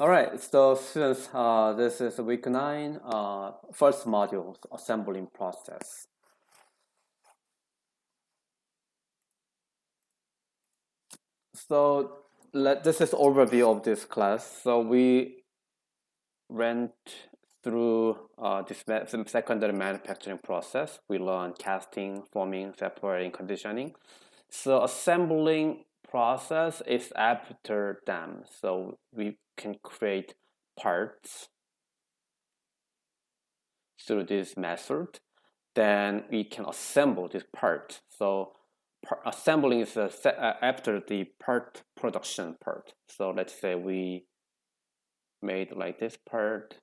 All right, so students, this is week 9, first module, assembling process. So this is overview of this class. So we went through some secondary manufacturing process. We learned casting, forming, separating, conditioning. So assembling process is after them. So we can create parts through this method. Then we can assemble this part. So assembling is after the part production part. So let's say we made like this part,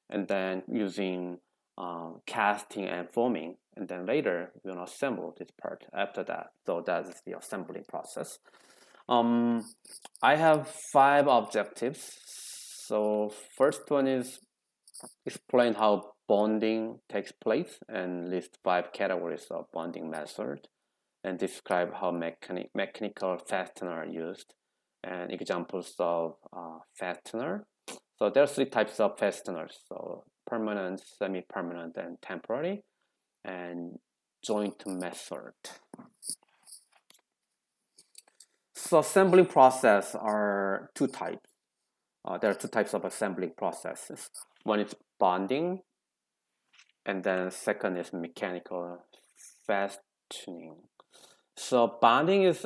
and then using casting and forming, and then later we're gonna assemble this part after that. So that is the assembly process. I have 5 objectives. So first one is explain how bonding takes place and list 5 categories of bonding method and describe how mechanical fastener are used and examples of fastener. So there are 3 types of fasteners. So permanent, semi-permanent, and temporary, and joint method. So assembling process are 2 types. There are 2 types of assembling processes. One is bonding, and then second is mechanical fastening. So bonding is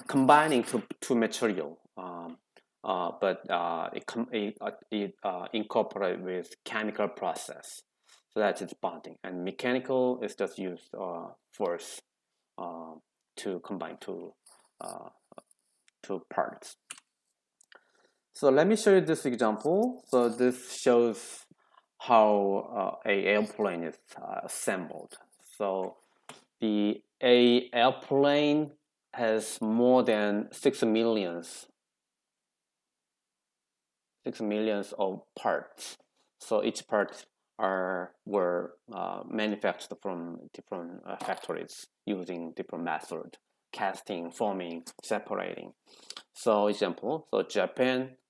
combining two material, but it incorporate with chemical process. So that is bonding, and mechanical is just used force to combine uh, two parts. So let me show you this example. So this shows how a airplane is assembled. So the a airplane has more than 6 millions of parts. So each part were manufactured from different factories using different methods: casting, forming, separating. So example, so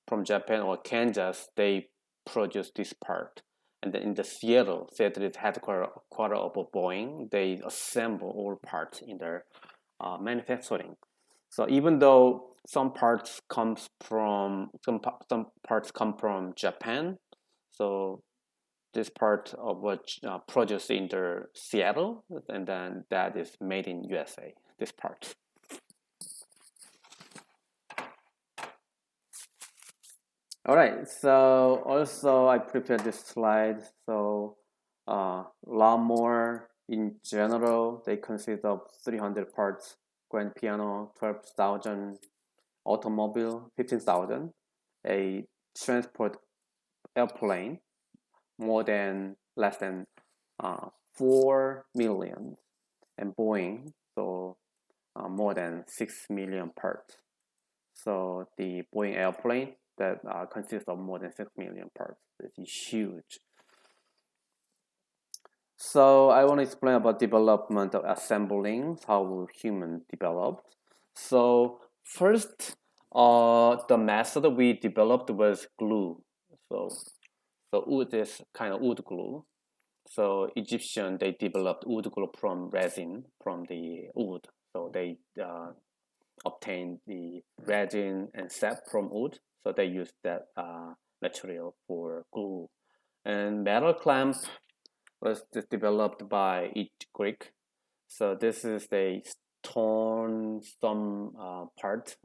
from Japan or Kansas, they produce this part. And then in the Seattle is headquarters of Boeing, they assemble all parts in their manufacturing. So even though some parts come from Japan, so this part of what produced in the Seattle, and then that is made in USA. This part. All right. So also I prepared this slide. So lawnmower in general, they consist of 300 parts. Grand piano, 12,000. Automobile, 15,000. A transport airplane, less than 4 million. And Boeing, so more than 6 million parts. So the Boeing airplane that consists of more than 6 million parts. It's huge. So I want to explain about development of assembling, how human developed. So first, the method we developed was glue. So wood is kind of wood glue. So Egyptian, they developed wood glue from resin, from the wood. So they obtained the resin and sap from wood. So they used that material for glue. And metal clamp was developed by each Greek. So this is a torn some part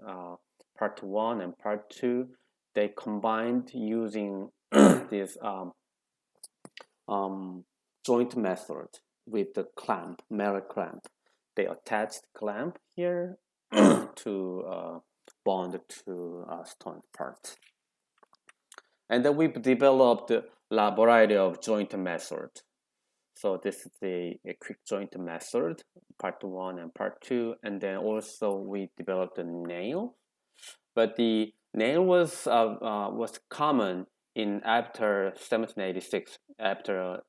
1 and part 2. They combined using this joint method with the clamp, metal clamp. They attached clamp here to bond to stone parts. And then we've developed a variety of joint method. So this is a quick joint method, part 1 and part 2. And then also we developed a nail. But the nail was common in after 1786, after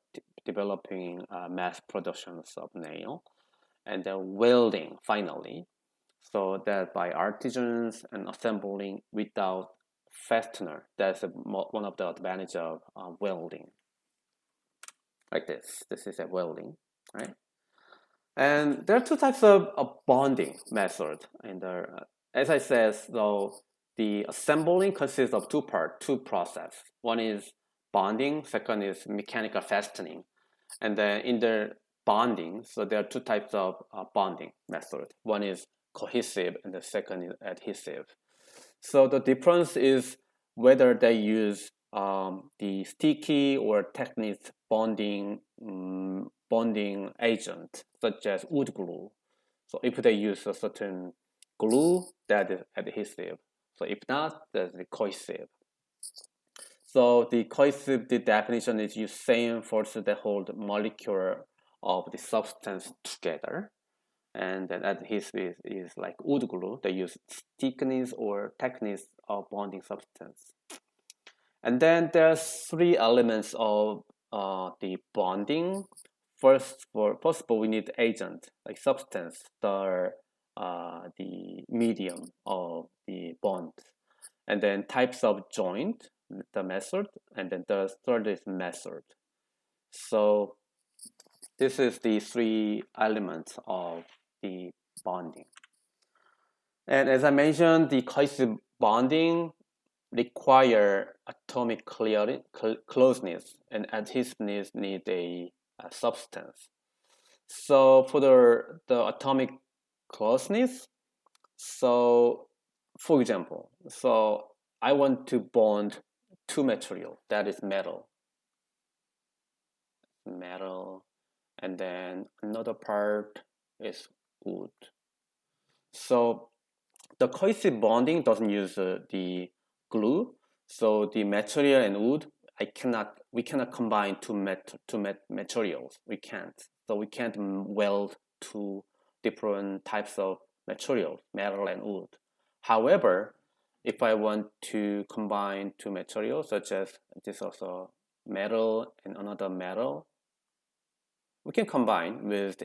developing mass productions of nail, and then welding finally, so that by artisans and assembling without fastener. That's one of the advantages of welding. Like this. This is a welding, right? And there are two types of bonding method. And as I said, though, the assembling consists of two parts, two process. One is bonding, second is mechanical fastening. And then in the bonding, so there are two types of bonding method. One is cohesive and the second is adhesive. So the difference is whether they use the sticky or Technics bonding agent, such as wood glue. So if they use a certain glue, that is adhesive. So if not, that's the cohesive. So the cohesive, the definition is use same forces that hold molecule of the substance together. And then adhesive is like wood glue. They use thickness or techniques of bonding substance. And then there's three elements of the bonding. First of all, we need agent, like substance, the medium of the bond. And then types of joint, the method, and then the third is method. So this is the three elements of the bonding. And as I mentioned, the cohesive bonding require atomic closeness, and adhesiveness need a substance. So for the atomic closeness, so for example, so I want to bond two material, that is metal, and then another part is wood. So the cohesive bonding doesn't use the glue, so the material and wood, we cannot combine two materials. We can't. So we can't weld two different types of materials, metal and wood. However, if I want to combine two materials, such as this also metal and another metal, we can combine with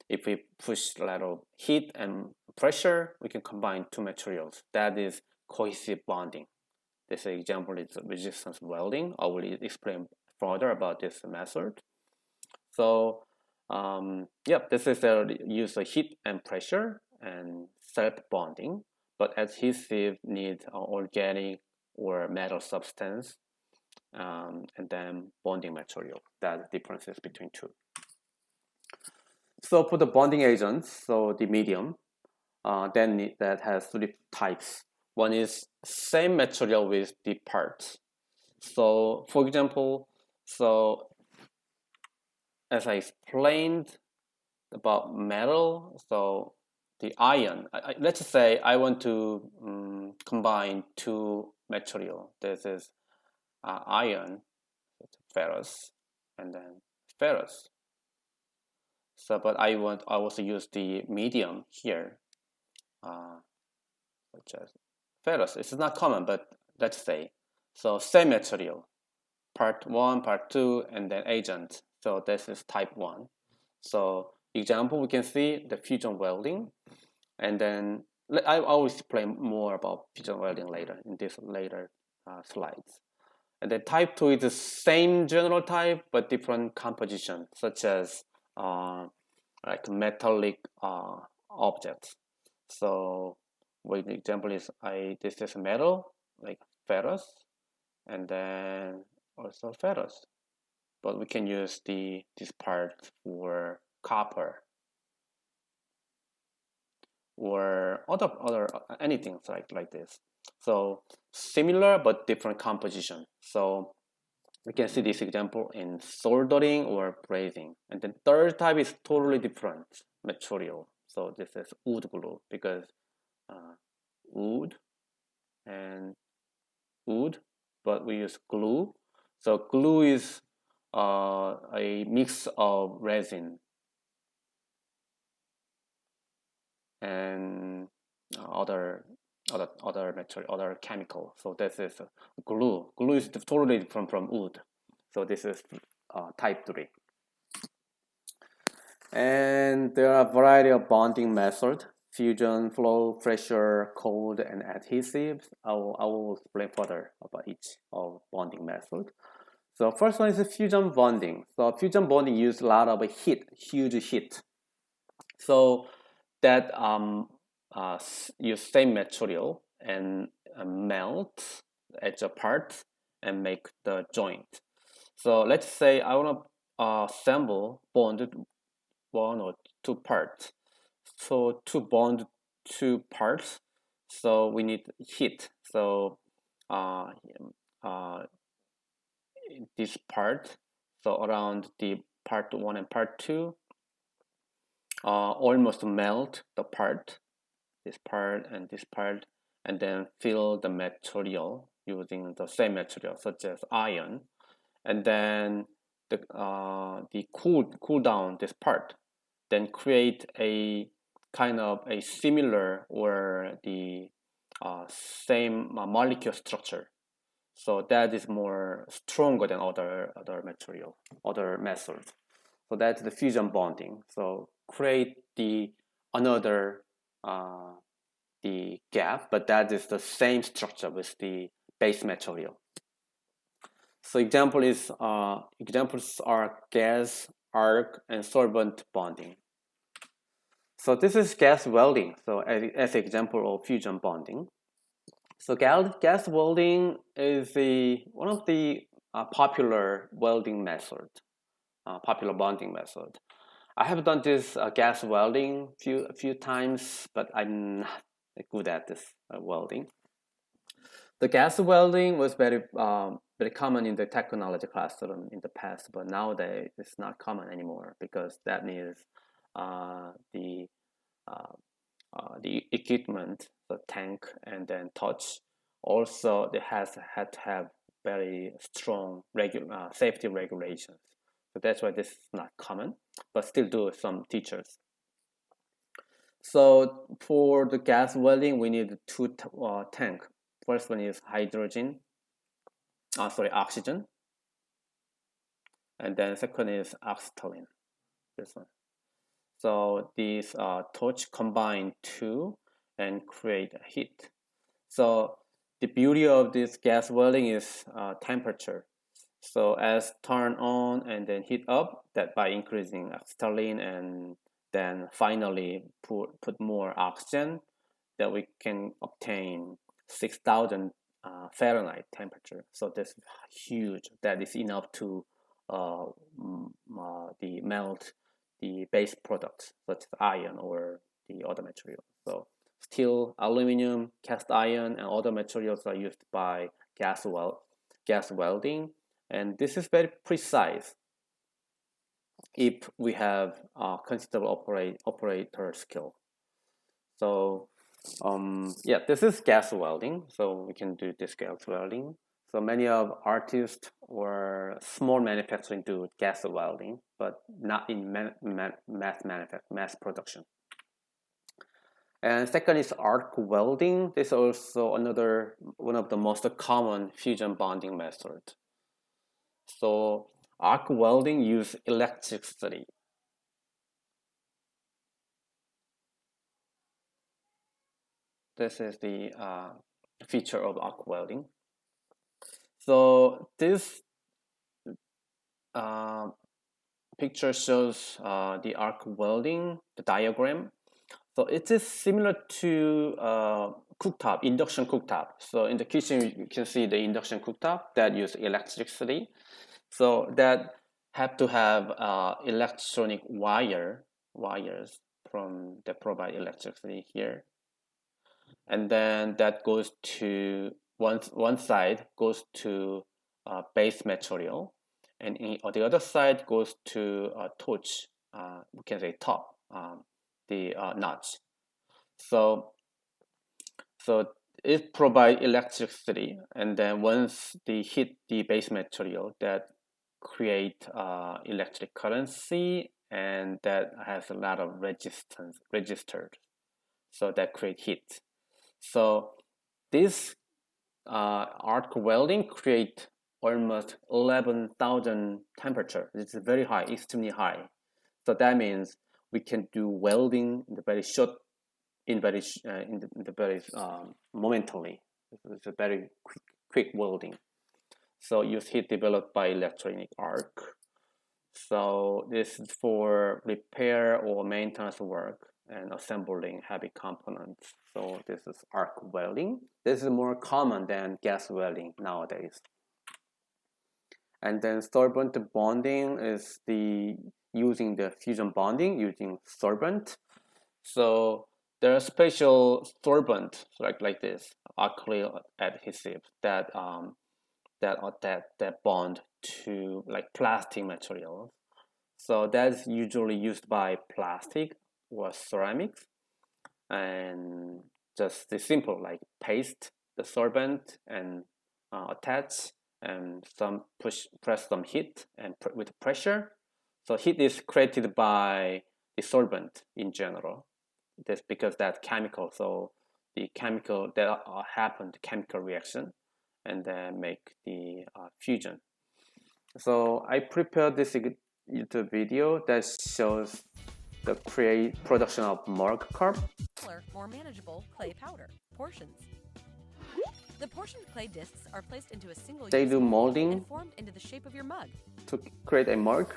if we push a lot of heat and pressure, we can combine two materials. That is cohesive bonding. This example is resistance welding. I will explain further about this method. So, this is the use of heat and pressure and self-bonding. But adhesive needs organic or metal substance, and then bonding material. That's the differences between two. So for the bonding agents, so the medium, then that has three types. One is same material with the parts. So for example, so as I explained about metal, so the iron, let's say I want to combine two material. This is iron, ferrous, and then ferrous. So, but I also use the medium here, such as ferrous. It's not common, but let's say, so same material, part 1, part 2, and then agent. So this is type 1. So example, we can see the fusion welding, and then I will explain more about fusion welding later in this later slides. And then type 2 is the same general type, but different composition, such as like metallic objects. So what the example is, this is metal, like ferrous, and then also ferrous. But we can use this part for copper or other anything like this. So similar but different composition. So we can see this example in soldering or brazing. And then third type is totally different material. So this is wood glue, because wood and wood, but we use glue. So glue is a mix of resin and other material, other chemical. So this is glue. Glue is totally different from wood. So this is type 3. And there are a variety of bonding methods. fusion, flow, pressure, cold, and adhesives. I will explain further about each of bonding method. So first one is fusion bonding. So fusion bonding uses a lot of heat, huge heat. So that use same material and melt edge apart and make the joint. So let's say I want to assemble bonded one or two parts. So to bond two parts, so we need heat. So uh, uh, this part, so around the part one and part two, almost melt the part, this part and this part, and then fill the material using the same material such as iron, and then the cool down this part, then create a kind of a similar or the same molecule structure. So that is more stronger than other material, other methods. So that's the fusion bonding. So create the another the gap, but that is the same structure with the base material. So examples are gas, arc, and solvent bonding. So this is gas welding. So as an example of fusion bonding. So gas welding is one of the popular welding method, popular bonding method. I have done this gas welding a few times, but I'm not good at this welding. The gas welding was very common in the technology classroom in the past, but nowadays it's not common anymore because that needs uh, the uh, the equipment, the tank, and then torch. Also, it had to have very strong safety regulations. So that's why this is not common, but still do some teachers. So for the gas welding, we need two tank. First one is oxygen, and then second is acetylene. This one. So these torch combine two and create heat. So the beauty of this gas welding is temperature. So as turn on and then heat up, that by increasing acetylene and then finally put more oxygen, that we can obtain 6,000 Fahrenheit temperature. So that's huge. That is enough to the melt the base products such as iron or the other material. So steel, aluminum, cast iron, and other materials are used by gas welding, and this is very precise if we have considerable operator skill. So yeah, this is gas welding. So we can do this gas welding. So many of artists or small manufacturing do gas welding, but not in mass production. And second is arc welding. This is also another one of the most common fusion bonding methods. So arc welding use electricity. This is the feature of arc welding. So this picture shows the arc welding, the diagram. So it is similar to cooktop, induction cooktop. So in the kitchen, you can see the induction cooktop that use electricity. So that have to have electronic wires from that provide electricity here, and then that goes to one side goes to base material, and the other side goes to torch. We can say top the nuts. So so it provides electricity, and then once they hit the base material, that create electric currency, and that has a lot of resistance registered, so that create heat. So this arc welding create almost 11,000 temperature. It's very high, extremely high. So that means we can do welding in a very short in the very momentarily. It's a very quick welding. So use heat developed by electronic arc. So this is for repair or maintenance work and assembling heavy components. So this is arc welding. This is more common than gas welding nowadays. And then solvent bonding is using the fusion bonding using solvent. So there are special solvent like this acrylic adhesive that bond to like plastic materials. So that's usually used by plastic or ceramics, and just the simple like paste the solvent and attach and press some heat and with pressure. So heat is created by the solvent in general. That's because that chemical. So the chemical that happen, the chemical reaction, and then make the fusion. So I prepared this YouTube video that shows the production of Mark carp. More manageable clay powder portions. The portioned clay discs are placed into a single. They do molding and formed into the shape of your mug to create a mug.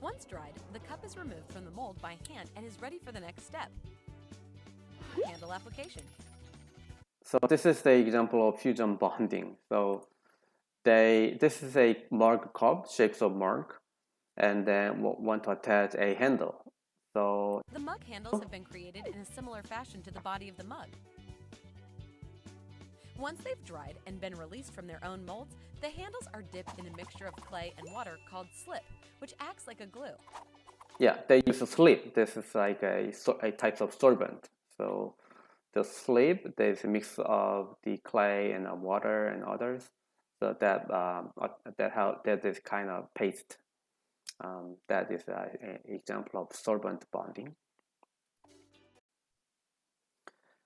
Once dried, the cup is removed from the mold by hand and is ready for the next step. Handle application. So this is the example of fusion bonding. So this is a mug cup, shapes of mug, and then want to attach a handle. So the mug handles have been created in a similar fashion to the body of the mug. Once they've dried and been released from their own molds, the handles are dipped in a mixture of clay and water called slip, which acts like a glue. Yeah, they use a slip. This is like a type of solvent. So the slip, there's a mix of the clay and water and others. So that is kind of paste. That is an example of solvent bonding.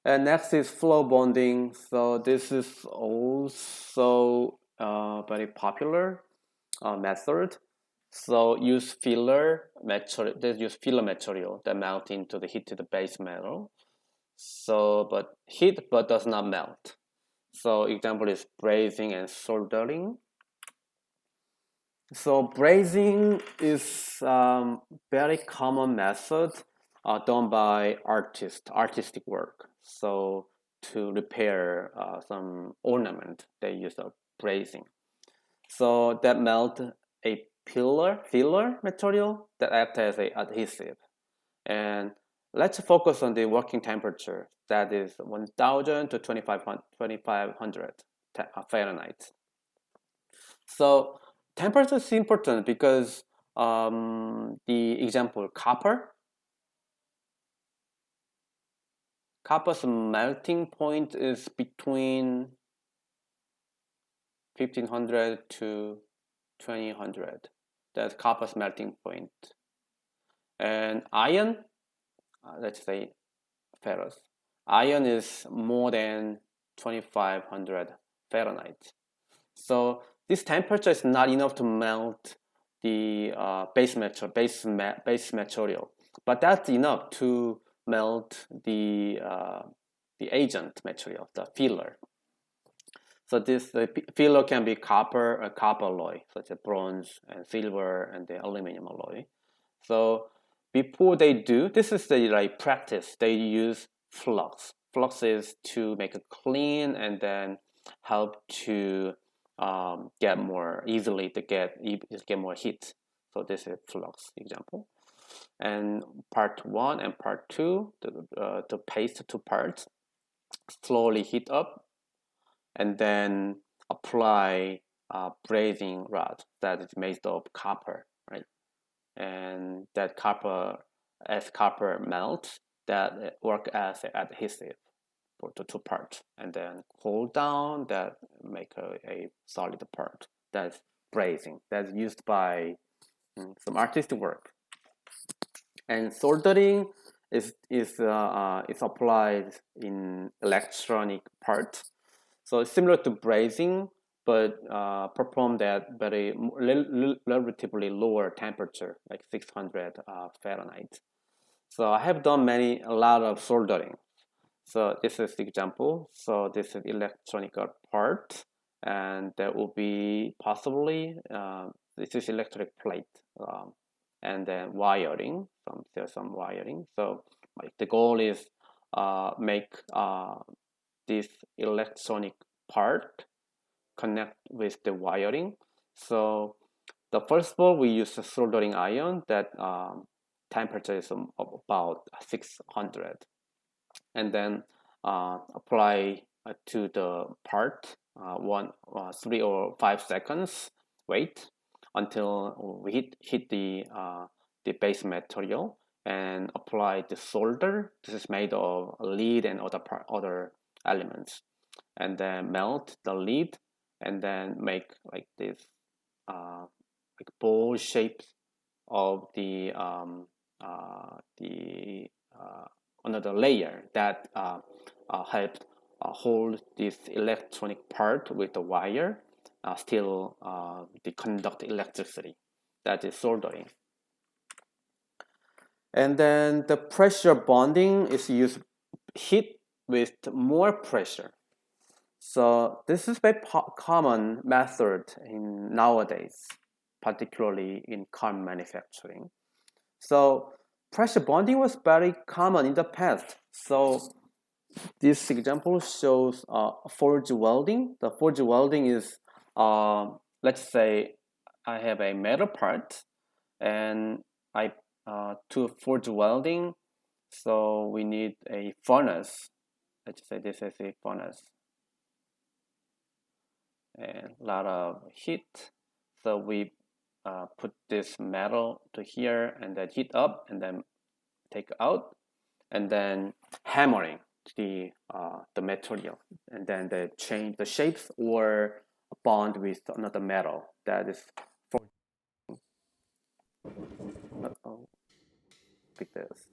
And next is flow bonding. So this is also very popular method. So use filler material. They use filler material that melt into the heated base metal. So, but heat but does not melt. So example is brazing and soldering. So brazing is very common method done by artistic work. So to repair some ornament, they use a brazing. So that melt a filler material that acts as an adhesive. And let's focus on the working temperature. That is 1000 to 2500 Fahrenheit. So temperature is important because the example copper's melting point is between 1500 to 2000. That's copper's melting point. And iron, let's say ferrous, iron is more than 2500 Fahrenheit. So this temperature is not enough to melt the base material, but that's enough to melt the agent material, the filler. So the filler can be copper alloy, such as bronze and silver and the aluminum alloy. So before they do, this is the practice. They use flux. Flux is to make it clean and then help to get more easily to get more heat. So this is flux example. And part 1 and part 2, to paste 2 parts, slowly heat up, and then apply brazing rod that is made of copper, right? And that as copper melts, that work as an adhesive for the 2 parts, and then cool down, that make a solid part. That's brazing. That's used by some artistic work. And soldering is applied in electronic parts. So it's similar to brazing, but performed at very relatively lower temperature, like 600 Fahrenheit. So I have done a lot of soldering. So this is the example. So this is electronic part, and there will be possibly this is electric plate, and then wiring. There's some wiring. So like the goal is make this electronic part connect with the wiring. So the first of all, we use a soldering iron that temperature is about 600, and then apply to the part 3 or 5 seconds. Wait until we hit the base material and apply the solder. This is made of lead and other elements, and then melt the lead and then make like this like ball shapes of the another layer that helped hold this electronic part with the wire still the conduct electricity. That is soldering. And then the pressure bonding is used heat with more pressure. So this is very common method in nowadays, particularly in car manufacturing. So pressure bonding was very common in the past. So this example shows forge welding. The forge welding is, let's say, I have a metal part, and I to forge welding, so we need a furnace. Let's say this is a furnace, and a lot of heat. So we put this metal to here, and then heat up, and then take out, and then hammering the material, and then they change the shapes or bond with another metal that is for like this.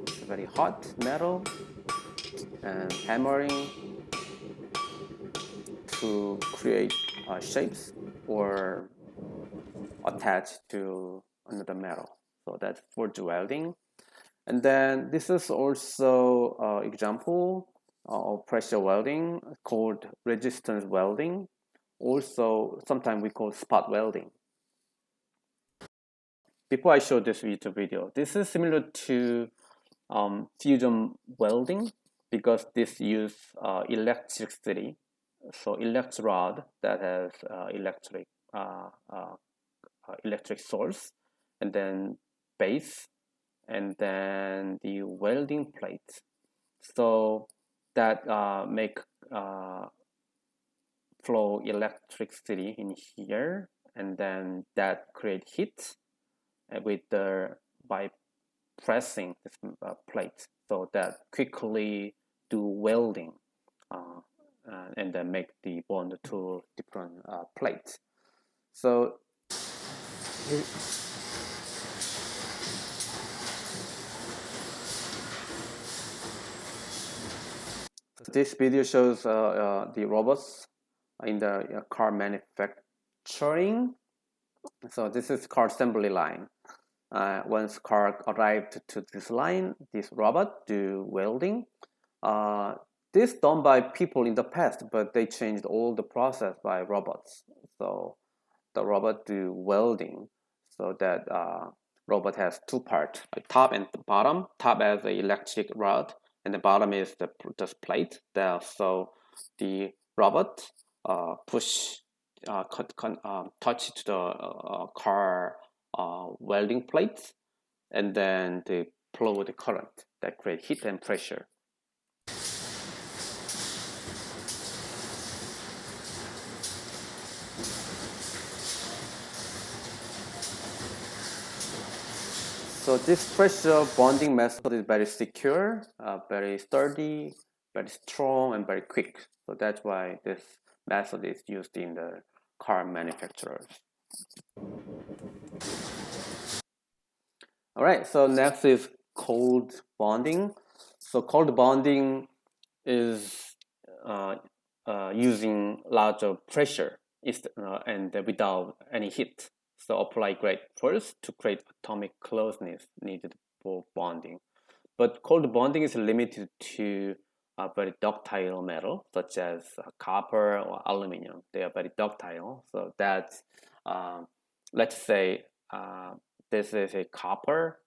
It's very hot metal, and hammering to create shapes or attach to another metal. So that's forge welding. And then this is also example of pressure welding called resistance welding. Also, sometimes we call spot welding. Before I show this YouTube video, this is similar to fusion welding because this use electricity. So electrode that has electric source, and then base, and then the welding plate. So that make flow electricity in here, and then that create heat with by pressing this plate, so that quickly do welding and then make the bond to different plates. So this video shows the robots in the car manufacturing. So this is car assembly line. Once car arrived to this line, this robot do welding. This done by people in the past, but they changed all the process by robots. So the robot do welding, so that robot has two parts, like top and the bottom. Top has the electric rod, and the bottom is the plate there. So the robot push touch to the car welding plates, and then they flow the current that create heat and pressure. So this pressure bonding method is very secure, very sturdy, very strong, and very quick. So that's why this method is used in the car manufacturers. All right, so next is cold bonding. So cold bonding is using larger pressure and without any heat. So apply great force to create atomic closeness needed for bonding. But cold bonding is limited to a very ductile metal, such as copper or aluminum. They are very ductile. So that's, let's say, this is a copper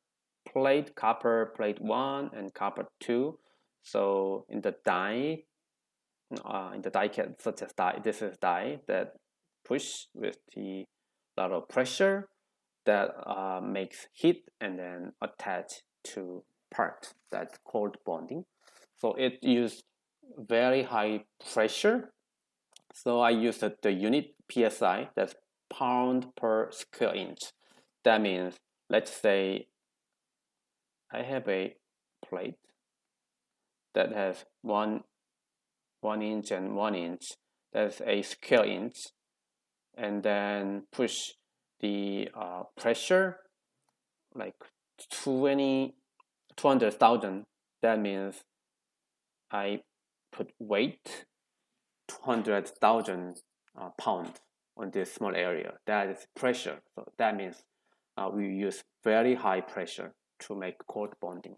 plate 1 and copper 2. So in the die such as die, this is die that push with the lot of pressure that makes heat and then attach to part. That's cold bonding. So it uses very high pressure. So I use the unit PSI, that's pound per square inch. That means, let's say I have a plate that has 1 inch and 1 inch. That's a square inch. And then push the pressure like 200,000. That means I put weight 200,000 pounds on this small area. That is pressure. So that means we use very high pressure to make cold bonding.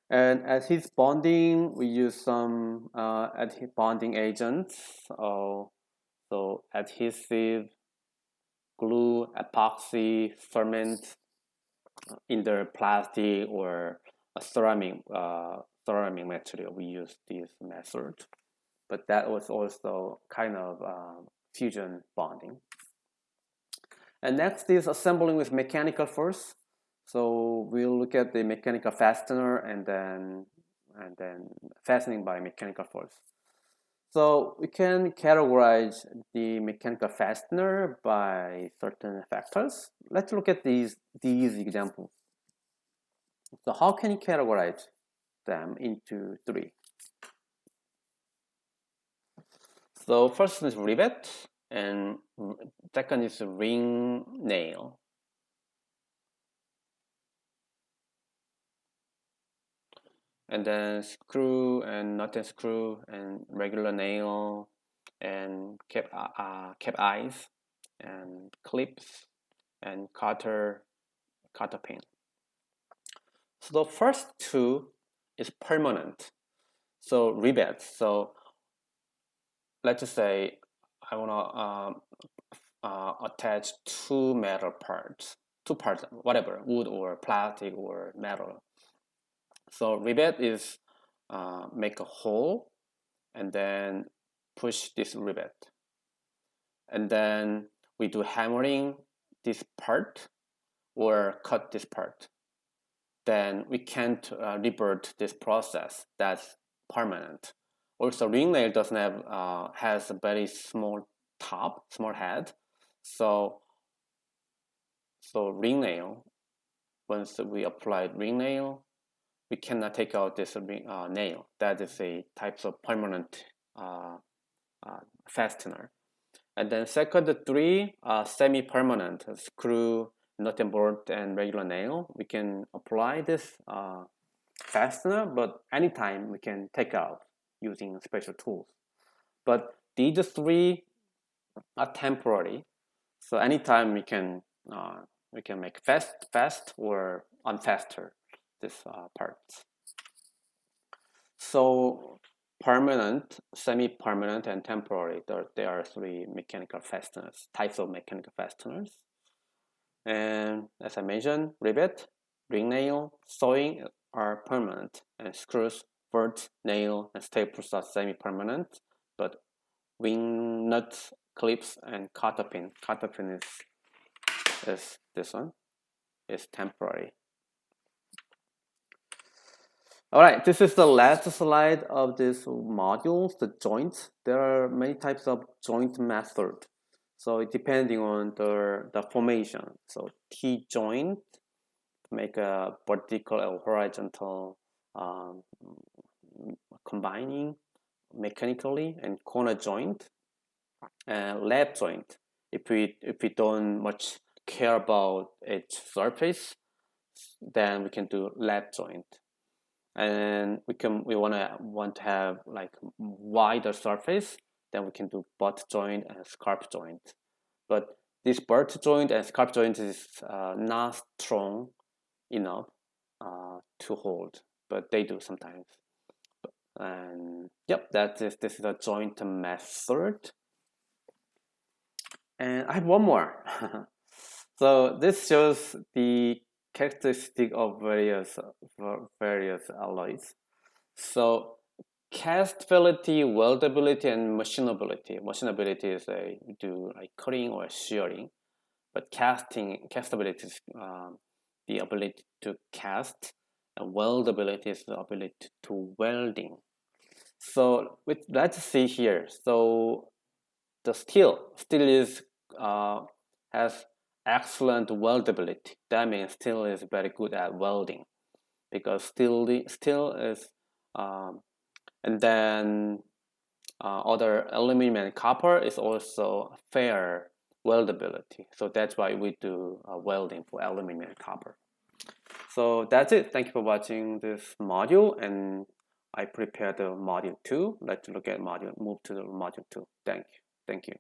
And adhesive bonding, we use some bonding agents. So adhesive, glue, epoxy, ferment, either plastic or a ceramic material. We use this method, but that was also kind of fusion bonding. And next is assembling with mechanical force. So we'll look at the mechanical fastener and then fastening by mechanical force. So we can categorize the mechanical fastener by certain factors. Let's look at these examples. So how can you categorize them into 3? So first is rivet, and second is ring nail. And then screw and nut and screw and regular nail and cap eyes and clips and cutter pin. So the first 2 is permanent. So rivets. So let's just say I want to attach 2 metal parts, whatever, wood or plastic or metal. So rivet is make a hole and then push this rivet. And then we do hammering this part or cut this part. Then we can't revert this process. That's permanent. Also, ring nail doesn't have has a very small head. So ring nail, once we apply ring nail, we cannot take out this nail. That is a type of permanent fastener. And then second 3, semi-permanent, screw, nut and bolt, and regular nail. We can apply this fastener, but anytime we can take out using special tools. But these 3 are temporary. So anytime we can make fast or unfaster this parts. So permanent, semi-permanent, and temporary. There are 3 mechanical fasteners, types of mechanical fasteners. And as I mentioned, rivet, ring nail, sewing are permanent, and screws, bolts, nail, and staples are semi-permanent. But wing nuts, clips, and cotter pin. Cotter pin is this one. Is temporary. All right, this is the last slide of this module, the joints. There are many types of joint method. So depending on the formation. So T-joint, make a vertical or horizontal combining mechanically, and corner joint, and lap joint. If we don't much care about its surface, then we can do lap joint. And we want to have like wider surface, then we can do butt joint and scalp joint. but this butt joint and scalp joint is not strong enough to hold, but they do sometimes. And yep, this is a joint method. And I have one more. So this shows the characteristic of various alloys. So castability, weldability, and machinability. Machinability is do like cutting or shearing, but castability is the ability to cast, and weldability is the ability to welding. So let's see here. So the steel is has excellent weldability. That means steel is very good at welding, because steel is and then other aluminum and copper is also fair weldability. So that's why we do welding for aluminum and copper. So that's it. Thank you for watching this module, and I prepared the module 2. Let's look at move to the module 2. Thank you.